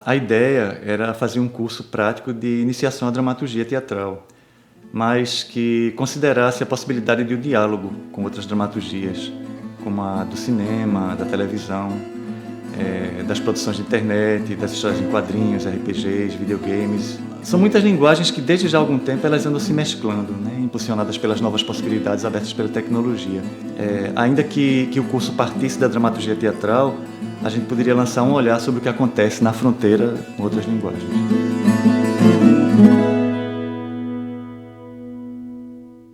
A ideia era fazer um curso prático de iniciação à dramaturgia teatral, mas que considerasse a possibilidade de um diálogo com outras dramaturgias, como a do cinema, da televisão, das produções de internet, das histórias em quadrinhos, RPGs, videogames. São muitas linguagens que desde já há algum tempo elas andam se mesclando, né, impulsionadas pelas novas possibilidades abertas pela tecnologia. Ainda que o curso partisse da dramaturgia teatral, a gente poderia lançar um olhar sobre o que acontece na fronteira com outras linguagens.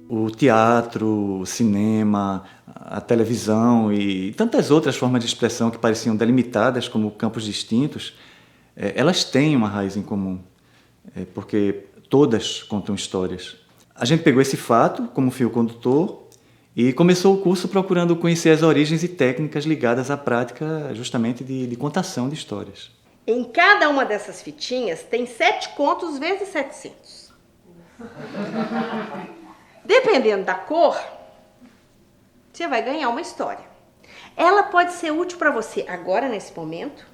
O teatro, o cinema, a televisão e tantas outras formas de expressão que pareciam delimitadas como campos distintos, elas têm uma raiz em comum, porque todas contam histórias. A gente pegou esse fato como fio condutor e começou o curso procurando conhecer as origens e técnicas ligadas à prática justamente de contação de histórias. Em cada uma dessas fitinhas tem 7 contos vezes 700. Dependendo da cor, você vai ganhar uma história. Ela pode ser útil para você agora, nesse momento,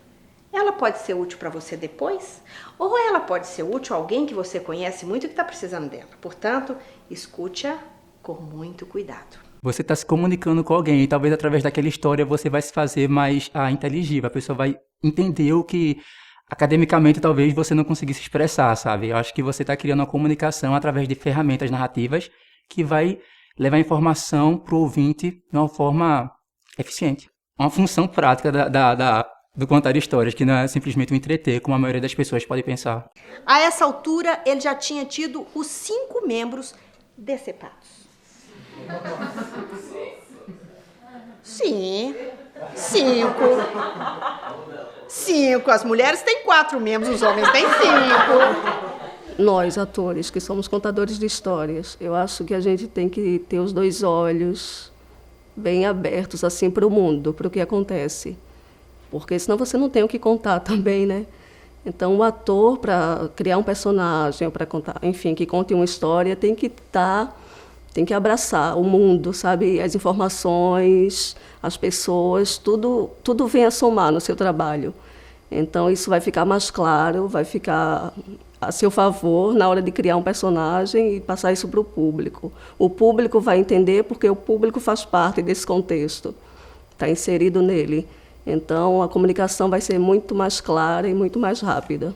ela pode ser útil para você depois, ou ela pode ser útil a alguém que você conhece muito e que está precisando dela. Portanto, escute-a com muito cuidado. Você está se comunicando com alguém e talvez através daquela história você vai se fazer mais inteligível. A pessoa vai entender o que academicamente talvez você não conseguisse expressar, sabe? Eu acho que você está criando uma comunicação através de ferramentas narrativas que vai levar informação para o ouvinte de uma forma eficiente. Uma função prática do contar histórias, que não é simplesmente um entreter, como a maioria das pessoas pode pensar. A essa altura, ele já tinha tido os 5 membros decepados. Sim, 5. 5. As mulheres têm 4 membros, os homens têm 5. Nós, atores, que somos contadores de histórias, eu acho que a gente tem que ter os 2 olhos bem abertos assim para o mundo, para o que acontece. Porque senão você não tem o que contar também, né? Então, o ator, para criar um personagem, para contar, enfim, que conte uma história, tem que abraçar o mundo, sabe? As informações, as pessoas, tudo vem a somar no seu trabalho. Então, isso vai ficar mais claro, vai ficar a seu favor na hora de criar um personagem e passar isso para o público. O público vai entender porque o público faz parte desse contexto, está inserido nele. Então, a comunicação vai ser muito mais clara e muito mais rápida.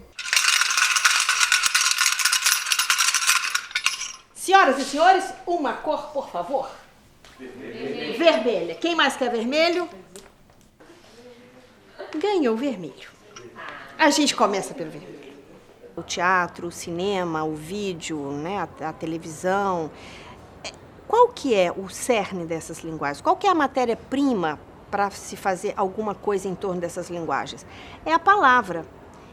Senhoras e senhores, uma cor, por favor. Vermelha. Quem mais quer vermelho? Ganhou vermelho. A gente começa pelo vermelho. O teatro, o cinema, o vídeo, né, a televisão. Qual que é o cerne dessas linguagens? Qual que é a matéria-prima para se fazer alguma coisa em torno dessas linguagens? É a palavra.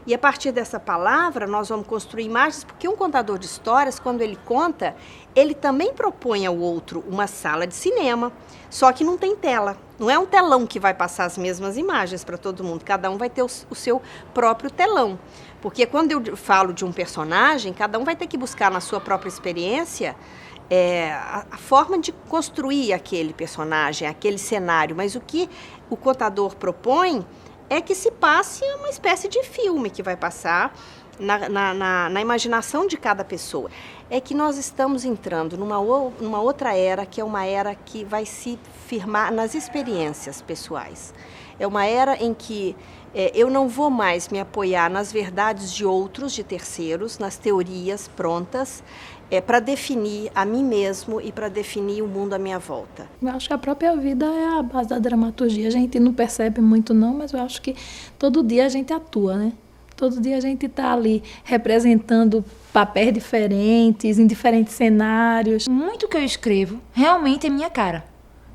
E a partir dessa palavra, nós vamos construir imagens, porque um contador de histórias, quando ele conta, ele também propõe ao outro uma sala de cinema, só que não tem tela. Não é um telão que vai passar as mesmas imagens para todo mundo, cada um vai ter o seu próprio telão. Porque quando eu falo de um personagem, cada um vai ter que buscar na sua própria experiência a forma de construir aquele personagem, aquele cenário. Mas o que o contador propõe é que se passe uma espécie de filme que vai passar na imaginação de cada pessoa. É que nós estamos entrando numa outra era, que é uma era que vai se firmar nas experiências pessoais. É uma era em que eu não vou mais me apoiar nas verdades de outros, de terceiros, nas teorias prontas, para definir a mim mesmo e para definir o mundo à minha volta. Eu acho que a própria vida é a base da dramaturgia. A gente não percebe muito não, mas eu acho que todo dia a gente atua, né? Todo dia a gente está ali representando papéis diferentes, em diferentes cenários. Muito que eu escrevo realmente é minha cara.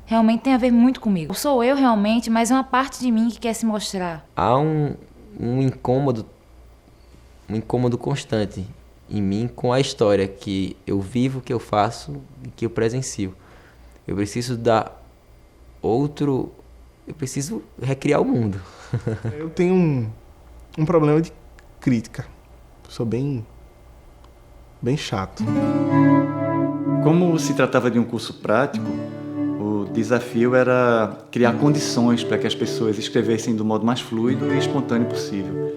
Realmente tem a ver muito comigo. Sou eu realmente, mas é uma parte de mim que quer se mostrar. Há um incômodo constante em mim com a história que eu vivo, que eu faço e que eu presencio. Eu preciso eu preciso recriar o mundo. Eu tenho um problema de crítica. Sou bem chato. Como se tratava de um curso prático, o desafio era criar condições para que as pessoas escrevessem do modo mais fluido e espontâneo possível.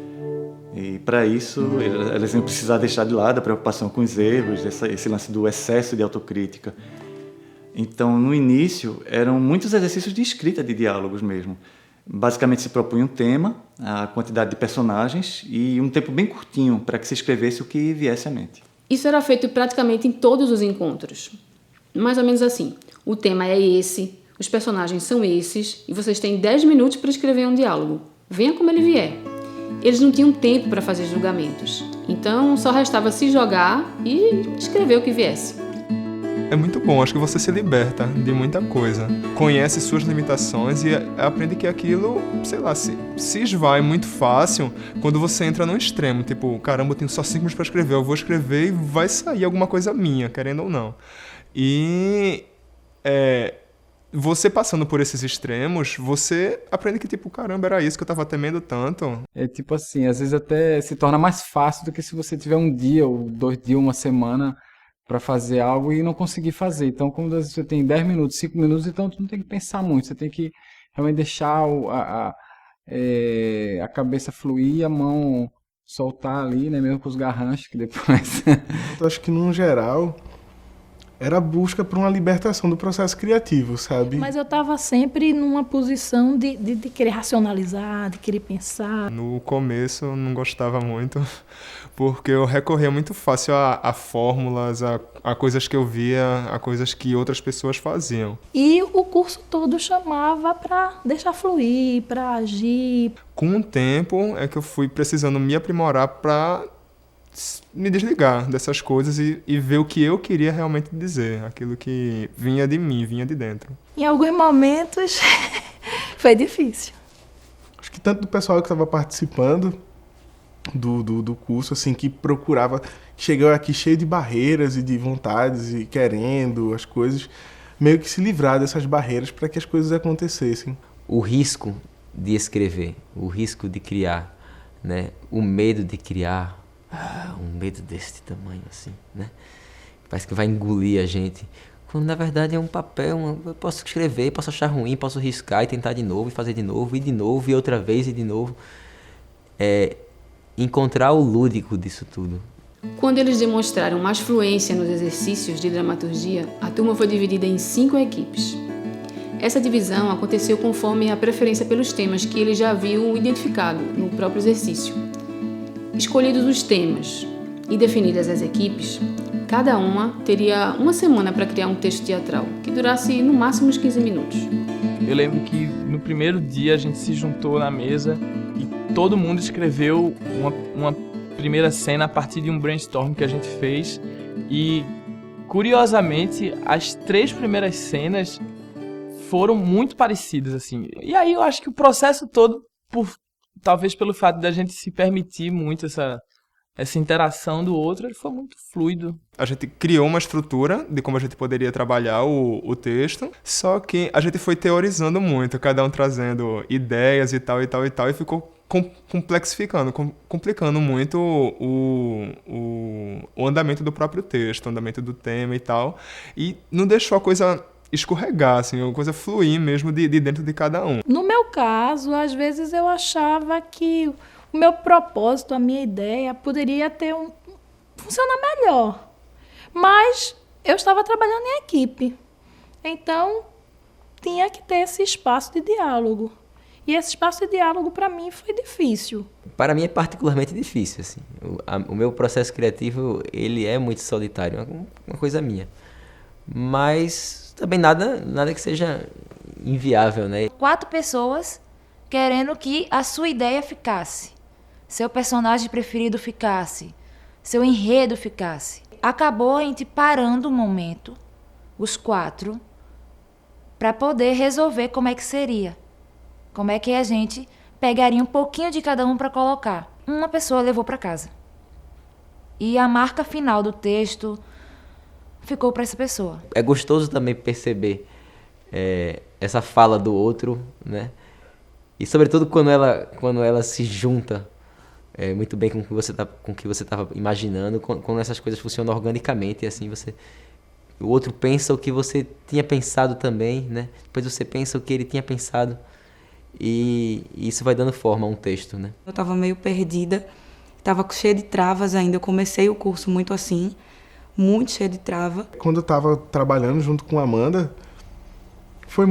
E para isso, elas iam precisar deixar de lado a preocupação com os erros, esse lance do excesso de autocrítica. Então, no início, eram muitos exercícios de escrita de diálogos mesmo. Basicamente, se propunha um tema, a quantidade de personagens e um tempo bem curtinho para que se escrevesse o que viesse à mente. Isso era feito praticamente em todos os encontros. Mais ou menos assim. O tema é esse, os personagens são esses e vocês têm 10 minutos para escrever um diálogo. Venha como ele vier. Eles não tinham tempo para fazer julgamentos. Então, só restava se jogar e escrever o que viesse. É muito bom, acho que você se liberta de muita coisa. Conhece suas limitações e aprende que aquilo, sei lá, se esvai muito fácil quando você entra num extremo. Tipo, caramba, eu tenho só 5 minutos para escrever, eu vou escrever e vai sair alguma coisa minha, querendo ou não. E você passando por esses extremos, você aprende que, tipo, caramba, era isso que eu tava temendo tanto. É tipo assim, às vezes até se torna mais fácil do que se você tiver um dia ou 2 dias, uma semana para fazer algo e não conseguir fazer. Então, quando você tem 10 minutos, 5 minutos, então tu não tem que pensar muito, você tem que realmente deixar a cabeça fluir e a mão soltar ali, né, mesmo com os garranchos que depois... Eu acho que, no geral, era a busca por uma libertação do processo criativo, sabe? Mas eu estava sempre numa posição de querer racionalizar, de querer pensar. No começo eu não gostava muito, porque eu recorria muito fácil a fórmulas, a coisas que eu via, a coisas que outras pessoas faziam. E o curso todo chamava para deixar fluir, para agir. Com o tempo é que eu fui precisando me aprimorar para me desligar dessas coisas e ver o que eu queria realmente dizer, aquilo que vinha de mim, vinha de dentro. Em alguns momentos foi difícil. Acho que tanto do pessoal que estava participando do curso, assim, que procurava, chegou aqui cheio de barreiras e de vontades e querendo as coisas, meio que se livrar dessas barreiras para que as coisas acontecessem. O risco de escrever, o risco de criar, né? O medo de criar, um medo desse tamanho assim, né? Parece que vai engolir a gente. Quando na verdade é um papel, eu posso escrever, posso achar ruim, posso riscar e tentar de novo, e fazer de novo, e outra vez, e de novo. Encontrar o lúdico disso tudo. Quando eles demonstraram mais fluência nos exercícios de dramaturgia, a turma foi dividida em 5 equipes. Essa divisão aconteceu conforme a preferência pelos temas que eles já haviam identificado no próprio exercício. Escolhidos os temas e definidas as equipes, cada uma teria uma semana para criar um texto teatral, que durasse no máximo uns 15 minutos. Eu lembro que no primeiro dia a gente se juntou na mesa e todo mundo escreveu uma primeira cena a partir de um brainstorm que a gente fez. E, curiosamente, as 3 primeiras cenas foram muito parecidas, assim. E aí eu acho que o processo todo, talvez pelo fato da gente se permitir muito essa interação do outro, ele foi muito fluido. A gente criou uma estrutura de como a gente poderia trabalhar o texto, só que a gente foi teorizando muito, cada um trazendo ideias e tal, e ficou complexificando, complicando muito o andamento do próprio texto, o andamento do tema e tal, e não deixou a coisa escorregar, assim, a coisa fluir mesmo de dentro de cada um. No meu caso, às vezes eu achava que o meu propósito, a minha ideia, poderia funcionar melhor. Mas eu estava trabalhando em equipe. Então, tinha que ter esse espaço de diálogo. E esse espaço de diálogo, para mim, foi difícil. Para mim é particularmente difícil, assim. O meu processo criativo, ele é muito solitário, uma coisa minha. Mas também nada que seja inviável, né? 4 pessoas querendo que a sua ideia ficasse, seu personagem preferido ficasse, seu enredo ficasse. Acabou a gente parando um momento, os 4, para poder resolver como é que seria. Como é que a gente pegaria um pouquinho de cada um para colocar. Uma pessoa levou para casa. E a marca final do texto ficou para essa pessoa. É gostoso também perceber essa fala do outro, né? E sobretudo quando ela se junta muito bem com o que você estava imaginando, quando essas coisas funcionam organicamente, e assim o outro pensa o que você tinha pensado também, né? Depois você pensa o que ele tinha pensado, e isso vai dando forma a um texto, né? Eu estava meio perdida Estava cheia de travas ainda. Eu comecei o curso muito assim, muito cheia de trava. Quando eu estava trabalhando junto com a Amanda, foi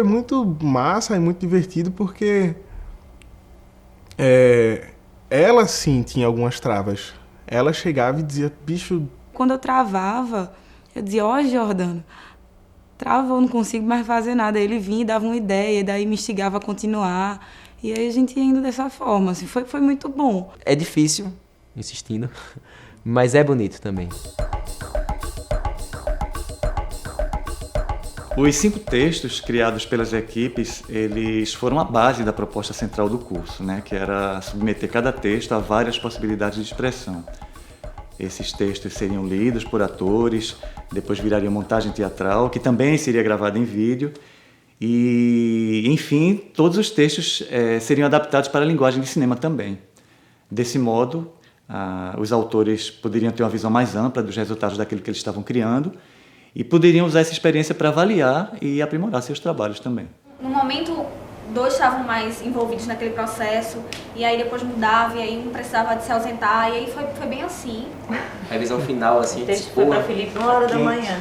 muito massa e muito divertido, porque ela sim tinha algumas travas. Ela chegava e dizia, bicho... Quando eu travava, eu dizia, ó, Jordano, trava, eu não consigo mais fazer nada. Ele vinha e dava uma ideia, e daí me instigava a continuar. E aí a gente ia indo dessa forma, assim, foi muito bom. É difícil, insistindo, mas é bonito também. Os 5 textos criados pelas equipes, eles foram a base da proposta central do curso, né? Que era submeter cada texto a várias possibilidades de expressão. Esses textos seriam lidos por atores, depois virariam montagem teatral, que também seria gravada em vídeo, e, enfim, todos os textos seriam adaptados para a linguagem de cinema também. Desse modo, os autores poderiam ter uma visão mais ampla dos resultados daquilo que eles estavam criando e poderiam usar essa experiência para avaliar e aprimorar seus trabalhos também. No momento, 2 estavam mais envolvidos naquele processo, e aí depois mudava, e aí um precisava de se ausentar, e aí foi bem assim. Revisão final, assim, o texto foi para Felipe 1h da manhã.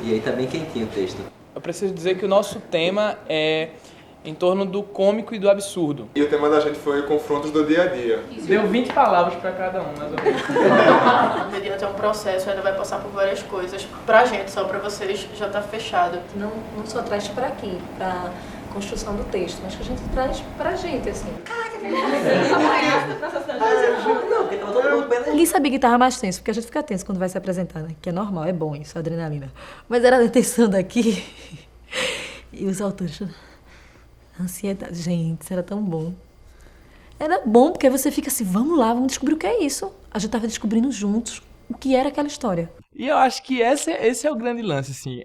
E aí tá bem quentinho o texto. Eu preciso dizer que o nosso tema é em torno do cômico e do absurdo. E o tema da gente foi confrontos do dia a dia. Deu 20 palavras para cada um, mais ou menos. Mediante é um processo, ainda vai passar por várias coisas. Pra gente, só pra vocês, já tá fechado. Não só traz para aqui, para construção do texto, mas que a gente traz pra gente, assim. Ninguém sabia que estava mais tenso, porque a gente fica tenso quando vai se apresentar, né? Que é normal, é bom isso, adrenalina. Mas era a tensão daqui e os autores... Ansiedade, gente, isso era tão bom. Era bom porque você fica assim, vamos lá, vamos descobrir o que é isso. A gente estava descobrindo juntos o que era aquela história. E eu acho que esse é o grande lance, assim,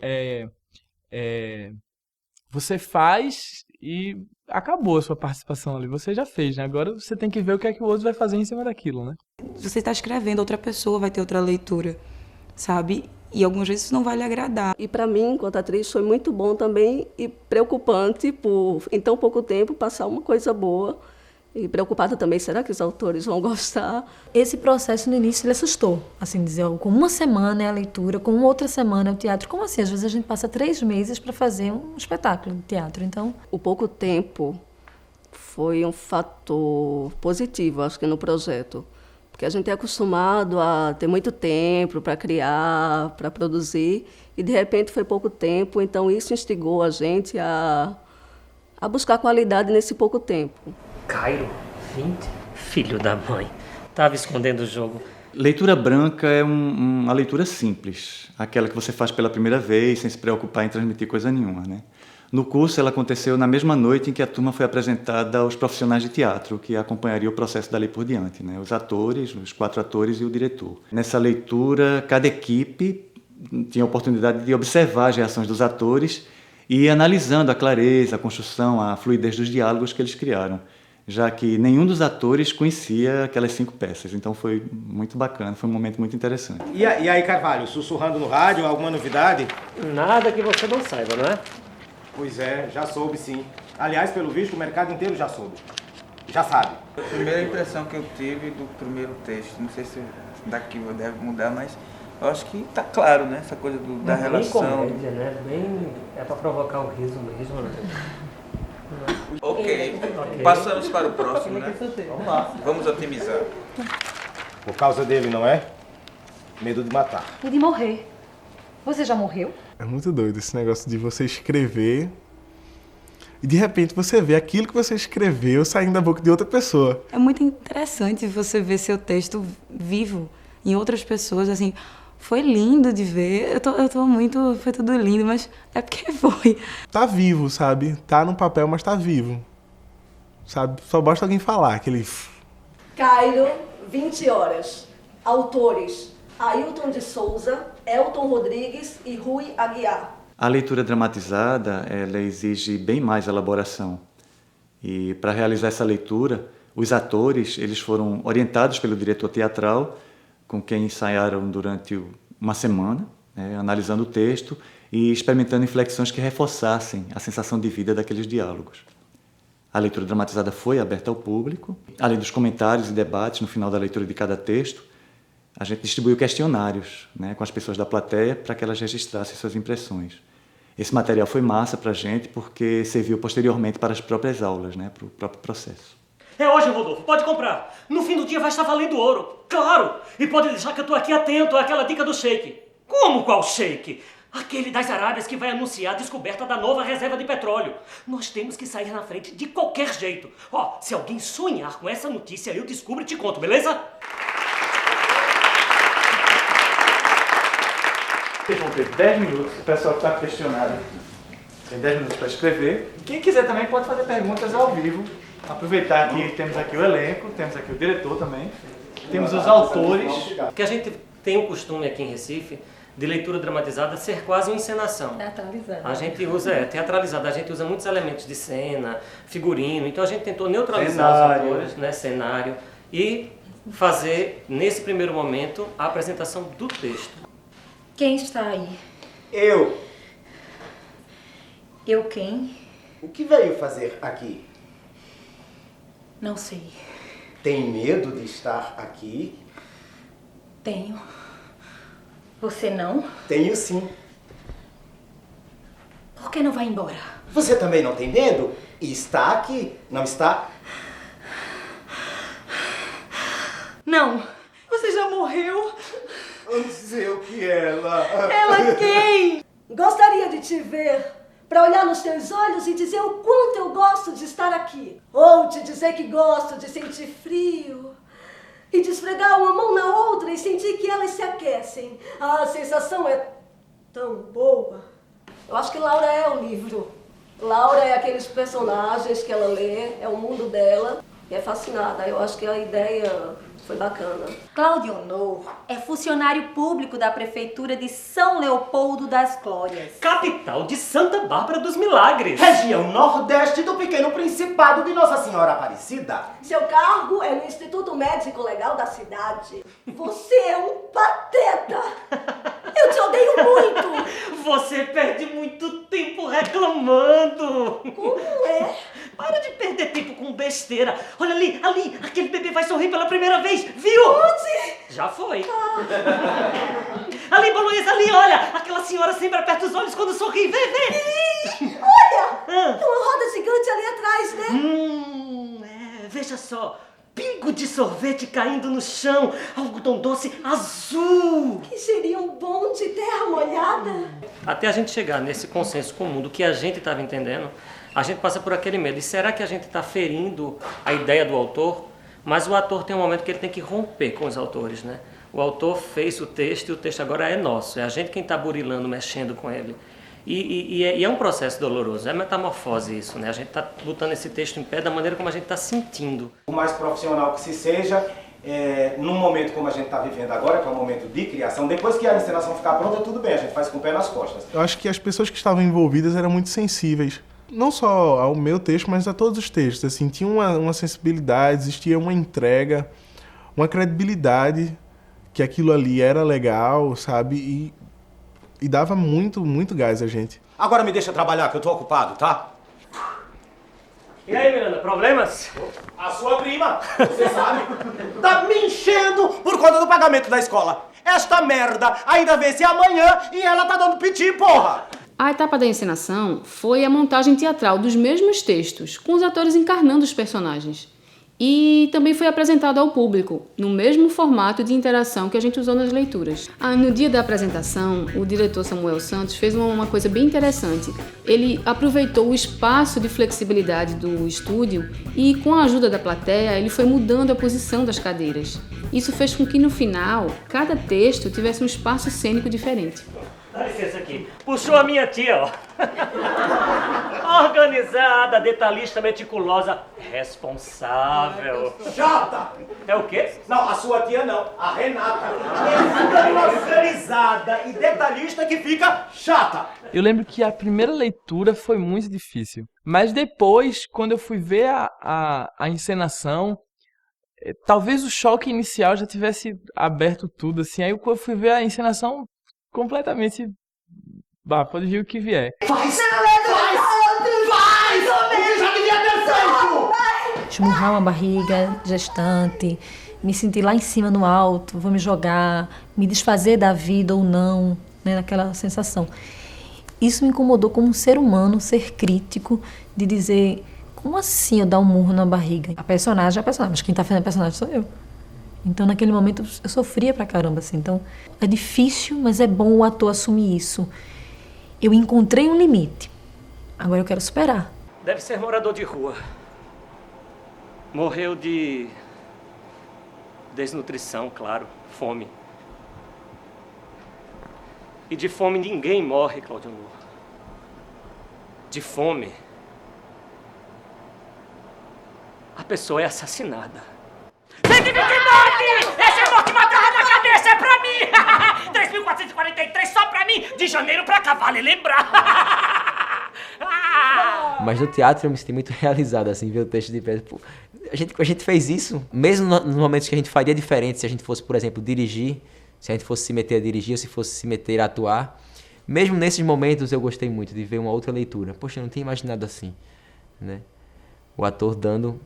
você faz e acabou a sua participação ali, você já fez, né? Agora você tem que ver o que é que o outro vai fazer em cima daquilo, né? Você está escrevendo, outra pessoa vai ter outra leitura, sabe? E algumas vezes isso não vai lhe agradar. E para mim, enquanto atriz, foi muito bom também e preocupante por, em tão pouco tempo, passar uma coisa boa. E preocupada também, será que os autores vão gostar? Esse processo no início ele assustou, assim dizer, com uma semana é a leitura, com outra semana é o teatro. Como assim? Às vezes a gente passa 3 meses para fazer um espetáculo de teatro, então... O pouco tempo foi um fator positivo, acho que, no projeto. Porque a gente é acostumado a ter muito tempo para criar, para produzir, e de repente foi pouco tempo, então isso instigou a gente a buscar qualidade nesse pouco tempo. Cairo, 20? Filho da mãe. Tava escondendo o jogo. Leitura branca é uma leitura simples, aquela que você faz pela primeira vez, sem se preocupar em transmitir coisa nenhuma, né? No curso, ela aconteceu na mesma noite em que a turma foi apresentada aos profissionais de teatro, que acompanhariam o processo dali por diante, né? Os atores, os 4 atores e o diretor. Nessa leitura, cada equipe tinha a oportunidade de observar as reações dos atores e ir analisando a clareza, a construção, a fluidez dos diálogos que eles criaram, já que nenhum dos atores conhecia aquelas 5 peças. Então foi muito bacana, foi um momento muito interessante. E aí, Carvalho, sussurrando no rádio, alguma novidade? Nada que você não saiba, não é? Pois é, já soube sim. Aliás, pelo visto, o mercado inteiro já soube. Já sabe. A primeira impressão que eu tive do primeiro texto, não sei se daqui deve mudar, mas eu acho que tá claro, né? Essa coisa da relação. Comédia, né? É pra provocar o riso mesmo, né? Ok, passamos para o próximo, né? Vamos lá. Vamos otimizar. Por causa dele, não é? Medo de matar. E de morrer. Você já morreu? É muito doido esse negócio de você escrever e de repente você vê aquilo que você escreveu saindo da boca de outra pessoa. É muito interessante você ver seu texto vivo em outras pessoas, assim. Foi lindo de ver, eu tô muito... Foi tudo lindo, mas é porque foi. Tá vivo, sabe? Tá no papel, mas tá vivo. Sabe? Só basta alguém falar, aquele... Cairo, 20 horas. Autores: Ailton de Souza, Elton Rodrigues e Rui Aguiar. A leitura dramatizada, ela exige bem mais elaboração. E para realizar essa leitura, os atores, eles foram orientados pelo diretor teatral, com quem ensaiaram durante uma semana, né, analisando o texto e experimentando inflexões que reforçassem a sensação de vida daqueles diálogos. A leitura dramatizada foi aberta ao público. Além dos comentários e debates no final da leitura de cada texto, a gente distribuiu questionários, né, com as pessoas da plateia para que elas registrassem suas impressões. Esse material foi massa para a gente porque serviu posteriormente para as próprias aulas, né, para o próprio processo. É hoje, Rodolfo, pode comprar. No fim do dia vai estar valendo ouro. Claro! E pode deixar que eu tô aqui atento àquela dica do shake. Como qual shake? Aquele das Arábias que vai anunciar a descoberta da nova reserva de petróleo. Nós temos que sair na frente de qualquer jeito. Ó, se alguém sonhar com essa notícia, eu descubro e te conto, beleza? Vocês vão ter 10 minutos, o pessoal que está questionado tem 10 minutos para escrever. Quem quiser também pode fazer perguntas ao vivo. Aproveitar que temos aqui o elenco, temos aqui o diretor também, temos os autores. Que a gente tem o costume aqui em Recife de leitura dramatizada ser quase uma encenação. Teatralizada. A gente usa, teatralizada, a gente usa muitos elementos de cena, figurino, então a gente tentou neutralizar os atores, né, cenário, e fazer, nesse primeiro momento, a apresentação do texto. Quem está aí? Eu. Eu quem? O que veio fazer aqui? Não sei. Tem medo de estar aqui? Tenho. Você não? Tenho sim. Por que não vai embora? Você também não tem medo? E está aqui, não está? Não. Você já morreu? Antes eu que ela. Ela quem? Gostaria de te ver, para olhar nos teus olhos e dizer o quanto eu gosto de estar aqui. Ou te dizer que gosto de sentir frio e de esfregar uma mão na outra e sentir que elas se aquecem. A sensação é tão boa. Eu acho que Laura é o livro. Laura é aqueles personagens que ela lê, é o mundo dela e é fascinada. Eu acho que a ideia foi bacana. Cláudio Honor é funcionário público da Prefeitura de São Leopoldo das Glórias. Capital de Santa Bárbara dos Milagres. Região Nordeste do pequeno Principado de Nossa Senhora Aparecida. Seu cargo é no Instituto Médico Legal da cidade. Você é um pateta. Eu te odeio muito. Você perde muito tempo reclamando. Como é? Para de perder tempo com besteira. Olha ali, aquele bebê vai sorrir pela primeira vez, viu? Onde? Já foi. Ali, Bolonhesa, ali, olha. Aquela senhora sempre aperta os olhos quando sorri. Vê. Olha! Tem uma roda gigante ali atrás, né? Veja só. Pingo de sorvete caindo no chão. Algodão doce azul. Que seria um bom de terra molhada. Até a gente chegar nesse consenso comum do que a gente estava entendendo, a gente passa por aquele medo. E será que a gente está ferindo a ideia do autor? Mas o ator tem um momento que ele tem que romper com os autores, né? O autor fez o texto e o texto agora é nosso. É a gente quem está burilando, mexendo com ele. E é um processo doloroso, é metamorfose isso, né? A gente está botando esse texto em pé da maneira como a gente está sentindo. O mais profissional que se seja, num momento como a gente está vivendo agora, que é um momento de criação, depois que a encenação ficar pronta, tudo bem, a gente faz com o pé nas costas. Eu acho que as pessoas que estavam envolvidas eram muito sensíveis. Não só ao meu texto, mas a todos os textos. Assim, tinha uma sensibilidade, existia uma entrega, uma credibilidade que aquilo ali era legal, sabe? E dava muito gás a gente. Agora me deixa trabalhar, que eu tô ocupado, tá? E aí, Miranda, problemas? A sua prima, você sabe, tá me enchendo por conta do pagamento da escola. Esta merda ainda vence amanhã e ela tá dando piti, porra! A etapa da encenação foi a montagem teatral dos mesmos textos, com os atores encarnando os personagens. E também foi apresentado ao público, no mesmo formato de interação que a gente usou nas leituras. No dia da apresentação, o diretor Samuel Santos fez uma coisa bem interessante. Ele aproveitou o espaço de flexibilidade do estúdio e, com a ajuda da plateia, ele foi mudando a posição das cadeiras. Isso fez com que, no final, cada texto tivesse um espaço cênico diferente. Dá licença aqui. Puxou a minha tia, ó. Organizada, detalhista, meticulosa, responsável. Chata! É o quê? Não, a sua tia não, a Renata. Organizada e detalhista que fica chata. Eu lembro que a primeira leitura foi muito difícil. Mas depois, quando eu fui ver a encenação, talvez o choque inicial já tivesse aberto tudo, assim. Aí eu fui ver a encenação completamente... pode vir o que vier. Faz! Faz! Já devia ter feito! esmurrar uma barriga gestante, me sentir lá em cima no alto, vou me jogar, me desfazer da vida ou não, né, naquela sensação. Isso me incomodou como um ser humano, ser crítico, de dizer, como assim eu dar um murro na barriga? A personagem é a personagem, mas quem está fazendo a personagem sou eu. Então, naquele momento, eu sofria pra caramba, assim. Então, é difícil, mas é bom o ator assumir isso. Eu encontrei um limite, agora eu quero superar. Deve ser morador de rua. Morreu de desnutrição, claro, fome. E de fome ninguém morre, Cláudio Nuno. De fome, a pessoa é assassinada. 129! Essa é a morte matada na cabeça, é pra mim! 3.443 só pra mim! De janeiro pra cá, vale lembrar! Mas no teatro eu me senti muito realizado, assim, ver o texto de perto. Pô, a gente fez isso, mesmo nos momentos que a gente faria diferente, se a gente fosse, por exemplo, dirigir, se a gente fosse se meter a dirigir ou se fosse se meter a atuar. Mesmo nesses momentos eu gostei muito de ver uma outra leitura. Poxa, eu não tinha imaginado assim, né? O ator dando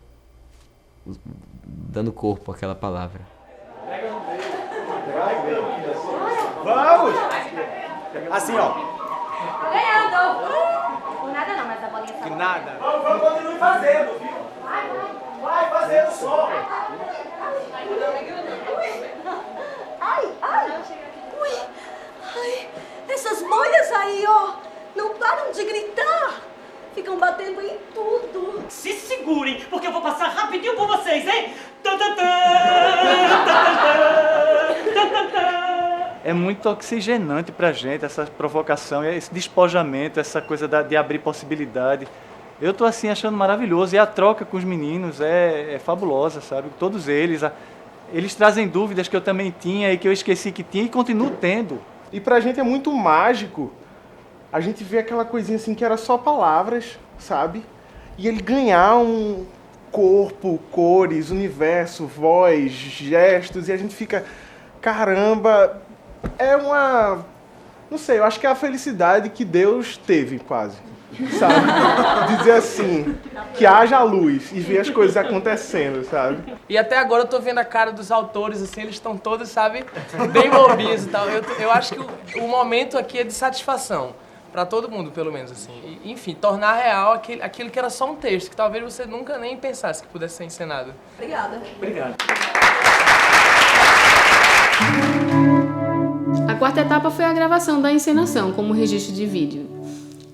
corpo àquela palavra. Vamos! Assim, ó. Ganhando! Por nada não, mas a bolinha tá. Que nada. Vamos, continue fazendo, viu? Vai fazendo som. Ai, ai! Ui! Ai! Essas bolhas aí, ó! Não param de gritar! Ficam batendo em tudo! Se segurem, porque eu vou passar rapidinho por vocês, hein? É muito oxigenante pra gente essa provocação, esse despojamento, essa coisa de abrir possibilidade. Eu tô assim achando maravilhoso, e a troca com os meninos é fabulosa, sabe? Todos eles trazem dúvidas que eu também tinha e que eu esqueci que tinha e continuo tendo. E pra gente é muito mágico a gente vê aquela coisinha assim que era só palavras, sabe? E ele ganhar um corpo, cores, universo, voz, gestos, e a gente fica, caramba, é uma... Não sei, eu acho que é a felicidade que Deus teve, quase, sabe? Dizer assim, que haja luz e ver as coisas acontecendo, sabe? E até agora eu tô vendo a cara dos autores, assim, eles estão todos, sabe, bem bobinhos e tal. Eu acho que o momento aqui é de satisfação. Pra todo mundo, pelo menos, assim. E, enfim, tornar real aquilo que era só um texto, que talvez você nunca nem pensasse que pudesse ser encenado. Obrigada. Obrigado. A quarta etapa foi a gravação da encenação como registro de vídeo.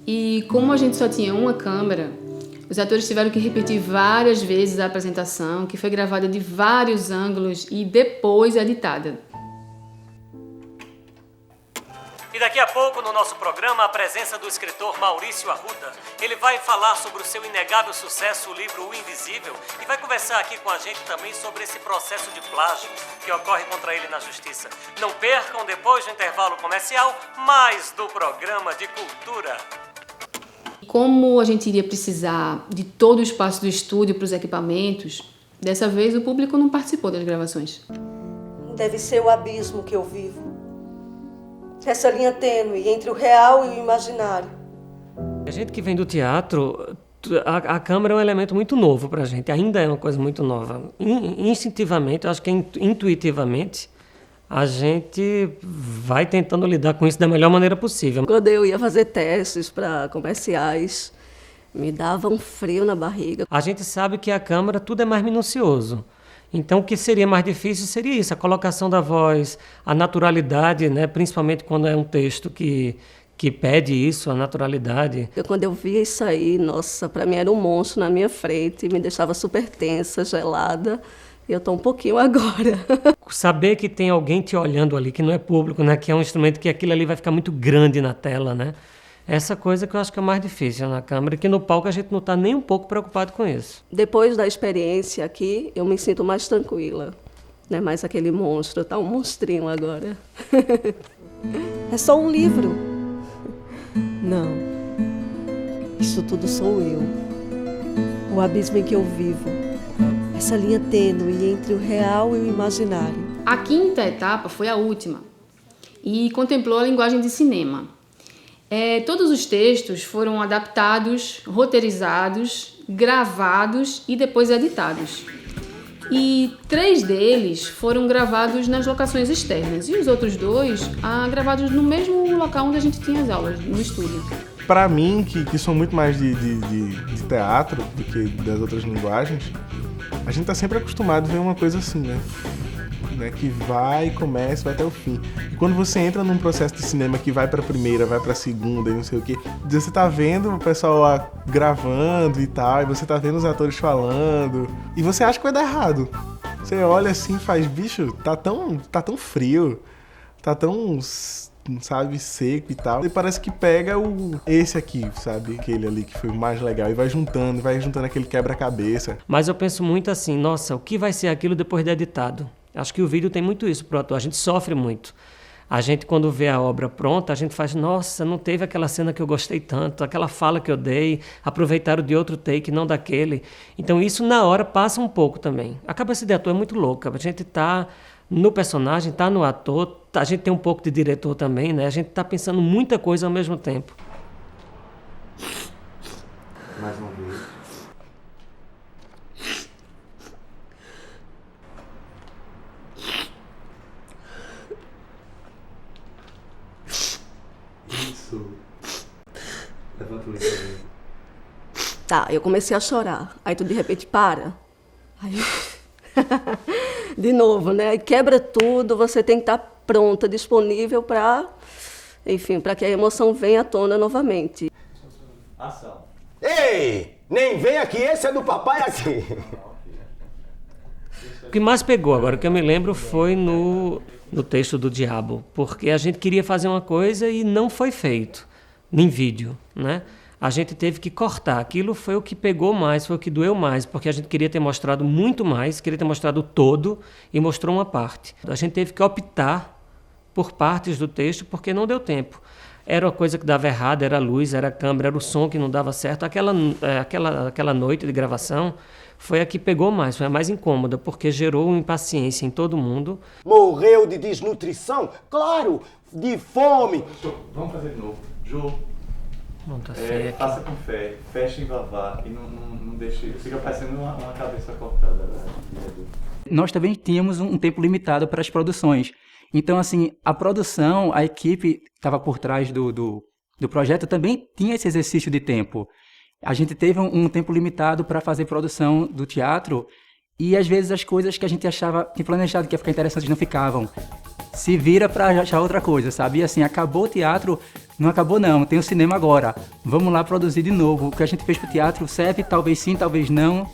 E como a gente só tinha uma câmera, os atores tiveram que repetir várias vezes a apresentação, que foi gravada de vários ângulos e depois editada. E daqui a pouco, no nosso programa, a presença do escritor Maurício Arruda. Ele vai falar sobre o seu inegável sucesso, o livro O Invisível, e vai conversar aqui com a gente também sobre esse processo de plágio que ocorre contra ele na justiça. Não percam, depois do intervalo comercial, mais do programa de cultura. Como a gente iria precisar de todo o espaço do estúdio para os equipamentos, dessa vez o público não participou das gravações. Deve ser o abismo que eu vivo. Essa linha tênue entre o real e o imaginário. A gente que vem do teatro, a câmera é um elemento muito novo pra gente, ainda é uma coisa muito nova. Instintivamente, eu acho que intuitivamente, a gente vai tentando lidar com isso da melhor maneira possível. Quando eu ia fazer testes para comerciais, me dava um frio na barriga. A gente sabe que a câmera tudo é mais minucioso. Então, o que seria mais difícil seria isso, a colocação da voz, a naturalidade, né? Principalmente quando é um texto que pede isso, a naturalidade. Quando eu via isso aí, nossa, para mim era um monstro na minha frente, me deixava super tensa, gelada. E eu tô um pouquinho agora. Saber que tem alguém te olhando ali, que não é público, né? Que é um instrumento que aquilo ali vai ficar muito grande na tela, né? Essa coisa que eu acho que é mais difícil na câmera, e que no palco a gente não está nem um pouco preocupado com isso. Depois da experiência aqui, eu me sinto mais tranquila. Não é mais aquele monstro, tá um monstrinho agora. É só um livro. Não. Isso tudo sou eu. O abismo em que eu vivo. Essa linha tênue entre o real e o imaginário. A quinta etapa foi a última e contemplou a linguagem de cinema. Todos os textos foram adaptados, roteirizados gravados e depois editados. E 3 deles foram gravados nas locações externas e os outros 2 gravados no mesmo local onde a gente tinha as aulas, no estúdio. Pra mim, que sou muito mais de teatro do que das outras linguagens, a gente tá sempre acostumado a ver uma coisa assim, né? Que vai, começa, vai até o fim. E quando você entra num processo de cinema que vai pra primeira, vai pra segunda e não sei o quê, você tá vendo o pessoal gravando e tal, e você tá vendo os atores falando, e você acha que vai dar errado. Você olha assim e faz, bicho, tá tão frio, tá tão, sabe, seco e tal. E parece que pega esse aqui, sabe, aquele ali que foi o mais legal, e vai juntando aquele quebra-cabeça. Mas eu penso muito assim, nossa, o que vai ser aquilo depois de editado? Acho que o vídeo tem muito isso pro ator, a gente sofre muito. A gente, quando vê a obra pronta, a gente faz, nossa, não teve aquela cena que eu gostei tanto, aquela fala que eu dei, aproveitaram de outro take, não daquele. Então isso na hora passa um pouco também. A cabeça de ator é muito louca, a gente tá no personagem, tá no ator, a gente tem um pouco de diretor também, né? A gente tá pensando muita coisa ao mesmo tempo. Mais uma vez. Isso. Levanta o livro. Tá, eu comecei a chorar. Aí tu de repente para. Aí... de novo, né? Aí quebra tudo, você tem que estar pronta, disponível para, enfim, para que a emoção venha à tona novamente. Ação. Ei! Nem vem aqui, esse é do papai aqui. O que mais pegou agora, que eu me lembro, foi no texto do Diabo, porque a gente queria fazer uma coisa e não foi feito em vídeo, né? A gente teve que cortar. Aquilo foi o que pegou mais, foi o que doeu mais, porque a gente queria ter mostrado muito mais, queria ter mostrado o todo e mostrou uma parte. A gente teve que optar por partes do texto porque não deu tempo. Era uma coisa que dava errado, era a luz, era a câmera, era o som que não dava certo. Aquela noite de gravação foi a que pegou mais, foi a mais incômoda, porque gerou uma impaciência em todo mundo. Morreu de desnutrição? Claro, de fome. Vamos fazer de novo. Jô. Não, tá feio aqui. Faça com fé, feche em vavá e não deixe. Fica parecendo uma cabeça cortada. Nós também tínhamos um tempo limitado para as produções. Então, assim, a produção, a equipe que estava por trás do projeto também tinha esse exercício de tempo. A gente teve um tempo limitado para fazer produção do teatro e, às vezes, as coisas que a gente achava, tinha planejado que ia ficar interessantes não ficavam. Se vira para achar outra coisa, sabe? E assim, acabou o teatro, não acabou não, tem o cinema agora. Vamos lá produzir de novo. O que a gente fez pro teatro serve, talvez sim, talvez não.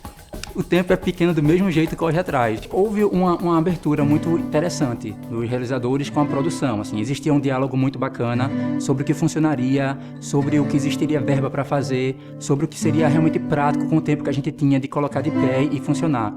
O tempo é pequeno do mesmo jeito, corre atrás. Houve uma abertura muito interessante dos realizadores com a produção. Assim, existia um diálogo muito bacana sobre o que funcionaria, sobre o que existiria verba para fazer, sobre o que seria realmente prático com o tempo que a gente tinha de colocar de pé e funcionar.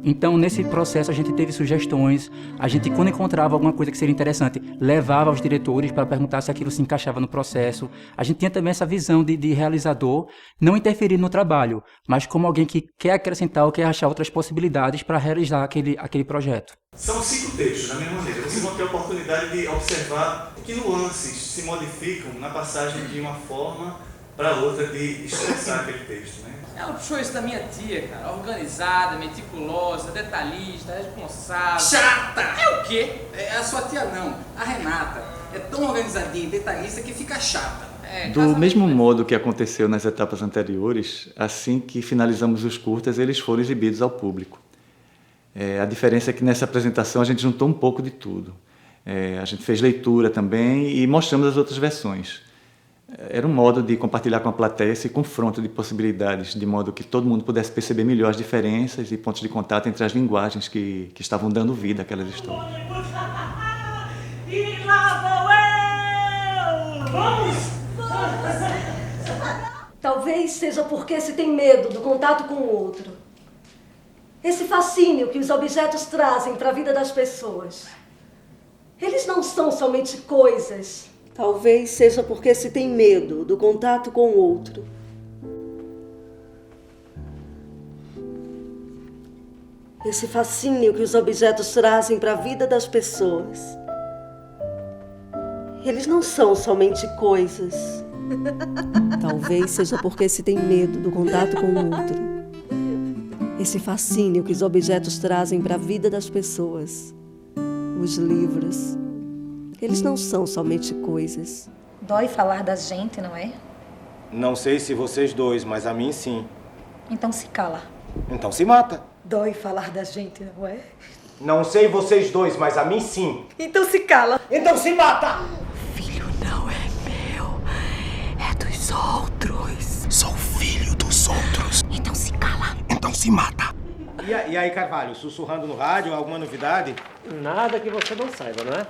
Então, nesse processo, a gente teve sugestões, a gente, quando encontrava alguma coisa que seria interessante, levava aos diretores para perguntar se aquilo se encaixava no processo. A gente tinha também essa visão de realizador, não interferir no trabalho, mas como alguém que quer acrescentar ou quer achar outras possibilidades para realizar aquele projeto. São 5 textos, da mesma maneira. Vocês vão ter a oportunidade de observar que nuances se modificam na passagem de uma forma para outra de expressar aquele texto, né? Ela puxou isso da minha tia, cara. Organizada, meticulosa, detalhista, responsável. Chata! É o quê? É a sua tia não, a Renata. É tão organizadinha e detalhista que fica chata. Do mesmo modo que aconteceu nas etapas anteriores, assim que finalizamos os curtas, eles foram exibidos ao público. A diferença é que nessa apresentação a gente juntou um pouco de tudo. A gente fez leitura também e mostramos as outras versões. Era um modo de compartilhar com a plateia esse confronto de possibilidades, de modo que todo mundo pudesse perceber melhor as diferenças e pontos de contato entre as linguagens que estavam dando vida àquelas histórias. E lá vou eu! Vamos! Talvez seja porque se tem medo do contato com o outro. Esse fascínio que os objetos trazem para a vida das pessoas. Eles não são somente coisas. Talvez seja porque se tem medo do contato com o outro. Esse fascínio que os objetos trazem para a vida das pessoas. Eles não são somente coisas. Talvez seja porque se tem medo do contato com o outro. Esse fascínio que os objetos trazem para a vida das pessoas. Os livros. Eles não são somente coisas. Dói falar da gente, não é? Não sei se vocês dois, mas a mim sim. Então se cala. Então se mata. Dói falar da gente, não é? Não sei vocês dois, mas a mim sim. Então se cala. Então se mata! Filho não é meu, é dos outros. Sou filho dos outros. Então se cala. Então se mata. E aí, Carvalho, sussurrando no rádio, alguma novidade? Nada que você não saiba, não é?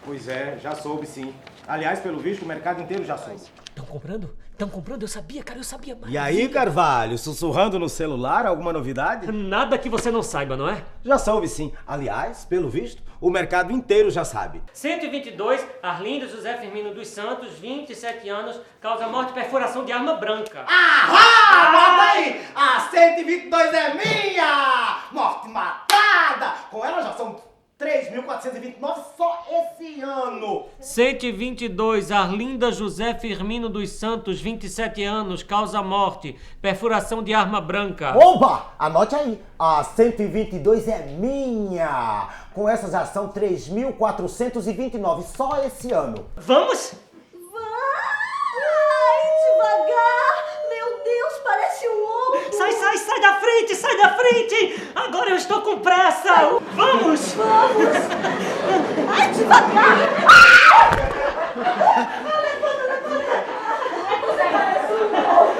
Pois é, já soube sim. Aliás, pelo visto, o mercado inteiro já soube. Estão comprando? Estão comprando? Eu sabia, cara, eu sabia. E aí, Carvalho, sussurrando no celular, alguma novidade? Nada que você não saiba, não é? Já soube sim. Aliás, pelo visto, o mercado inteiro já sabe. 122, Arlindo José Firmino dos Santos, 27 anos, causa morte e perfuração de arma branca. Bota aí! A 122 é minha! Morte matada! Com ela já são 3.429 só esse ano! 122, Arlinda José Firmino dos Santos, 27 anos, causa morte, perfuração de arma branca. Oba! Anote aí, a 122 é minha! Com essa já são 3.429 só esse ano. Vamos? Vai devagar! Meu Deus, parece um ovo! Sai da frente, sai da frente! Agora eu estou com pressa! Vamos! Vamos! Ai, devagar!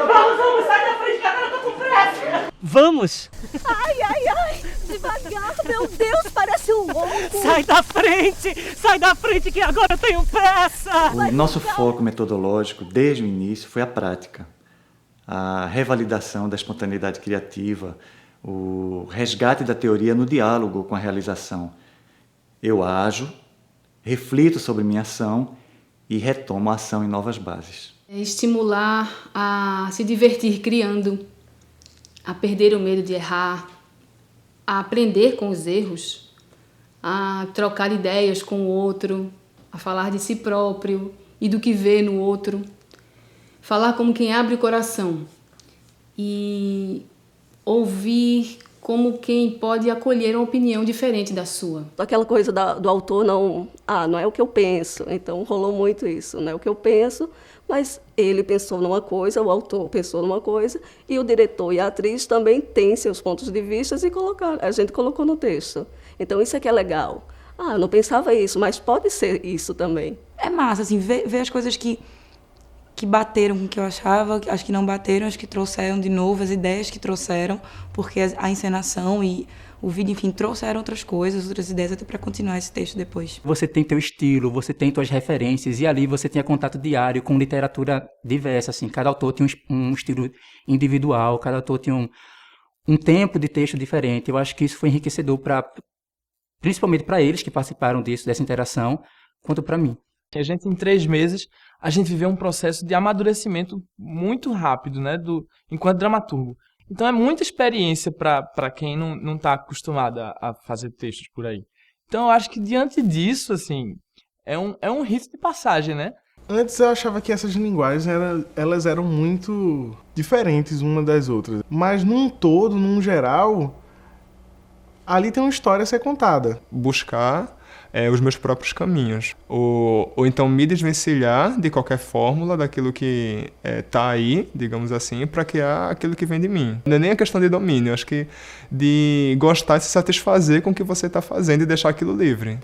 Vamos, sai da frente, que agora eu tô com pressa! Vamos! Ai! Devagar! Meu Deus, parece um ovo! Sai da frente, que agora eu tenho pressa! O nosso foco metodológico, desde o início, foi a prática. A revalidação da espontaneidade criativa, o resgate da teoria no diálogo com a realização. Eu ajo, reflito sobre minha ação e retomo a ação em novas bases. Estimular a se divertir criando, a perder o medo de errar, a aprender com os erros, a trocar ideias com o outro, a falar de si próprio e do que vê no outro. Falar como quem abre o coração e ouvir como quem pode acolher uma opinião diferente da sua. Aquela coisa do autor não é o que eu penso, então rolou muito isso, não é o que eu penso, mas ele pensou numa coisa, o autor pensou numa coisa, e o diretor e a atriz também têm seus pontos de vista e a gente colocou no texto. Então isso é que é legal. Eu não pensava isso, mas pode ser isso também. É massa, assim, ver as coisas que bateram com o que eu achava, as que não bateram, as que trouxeram de novo, as ideias que trouxeram, porque a encenação e o vídeo, enfim, trouxeram outras coisas, outras ideias, até para continuar esse texto depois. Você tem teu estilo, você tem tuas referências, e ali você tinha contato diário com literatura diversa, assim, cada autor tinha um estilo individual, cada autor tinha um tempo de texto diferente. Eu acho que isso foi enriquecedor, principalmente para eles que participaram dessa interação, quanto para mim. A gente, em 3 meses, a gente viveu um processo de amadurecimento muito rápido, né, enquanto dramaturgo. Então é muita experiência para quem não está acostumado a fazer textos por aí. Então eu acho que diante disso, assim, é um rito de passagem, né? Antes eu achava que essas linguagens elas eram muito diferentes uma das outras. Mas num todo, num geral, ali tem uma história a ser contada. Buscar os meus próprios caminhos. Ou então me desvencilhar de qualquer fórmula daquilo que está aí, digamos assim, para criar aquilo que vem de mim. Não é nem a questão de domínio, acho que de gostar e se satisfazer com o que você está fazendo e deixar aquilo livre.